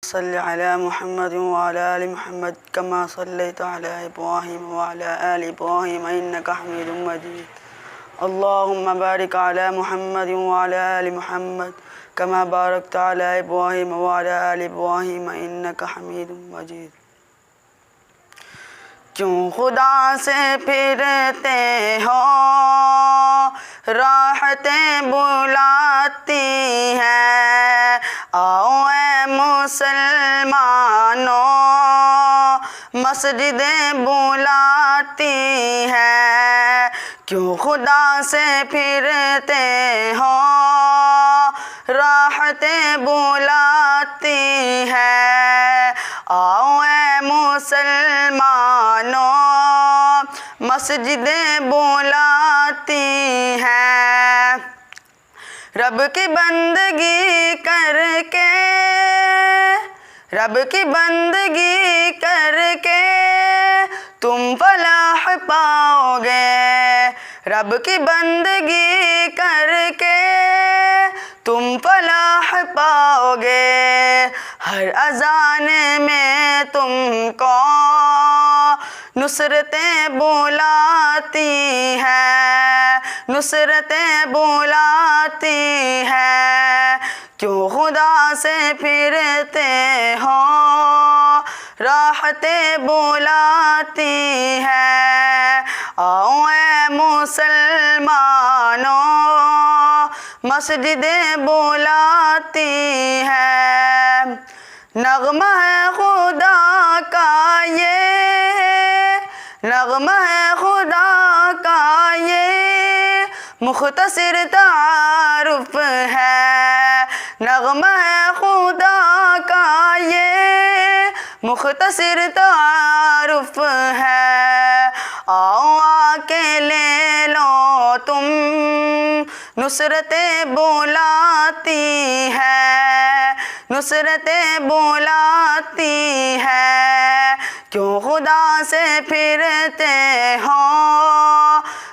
صل على محمد وعلى آل محمد كما صليت على إبراهيم وعلى آل إبراهيم إنك حميد مجيد. اللهم بارك على محمد وعلى آل محمد كما باركت على إبراهيم وعلى آل إبراهيم إنك حميد مجيد. کیوں خدا سے پھرتے ہو راحتیں بلاتی ہیں، آؤ اے مسلمانوں مسجدیں بلاتی ہیں. کیوں خدا سے پھرتے ہو راحتیں بلاتی ہیں، آؤ اے مسلمانوں مسجدیں بلاتی ہیں. رب کی بندگی کر کے، رب کی بندگی کر کے تم فلاح پاؤ گے. رب کی بندگی کر کے تم فلاح پاؤ گے. ہر اذان میں تم کو نصرتیں بلاتی ہیں، نصرتیں بلاتی ہیں. کیوں خدا سے پھرتے ہو راحتیں بلاتی ہیں، آؤ اے مسلمانوں مسجدیں بلاتی ہیں. نغمہ ہے خدا کا یہ، نغمہ ہے خدا کا یہ مختصر تعارف ہے. نغمہ ہے خدا کا یہ مختصر تعارف ہے. آؤ آ کے لے لو تم نصرتیں بلاتی ہے، نصرتیں بلاتی ہے. کیوں خدا سے پھرتے ہو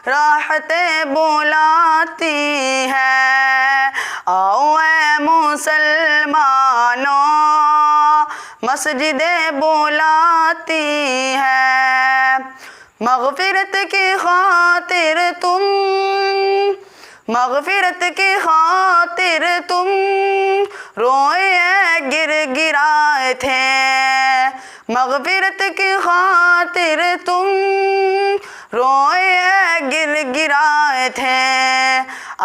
راحتیں بلاتی ہے، آؤ اے مسلمانوں مسجدیں بلاتی ہے. مغفرت کی خاطر تم، مغفرت کی خاطر تم روئے گر گرائے تھے. مغفرت کی خاطر تم روئے گر گرائے تھے.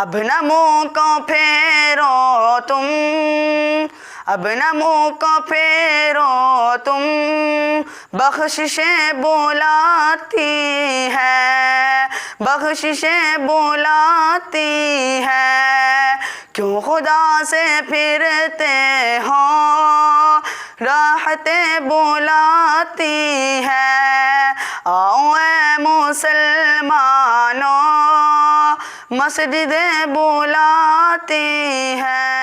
اب نہ منہ کو پھیرو تم، اب نہ منہ کو پھیرو تم، بخششیں بلاتی ہے، بخششیں بلاتی ہے. کیوں خدا سے پھرتے ہو راحتیں بلاتی ہے، آؤ اے مسلمانوں مسجدیں بلاتی ہے.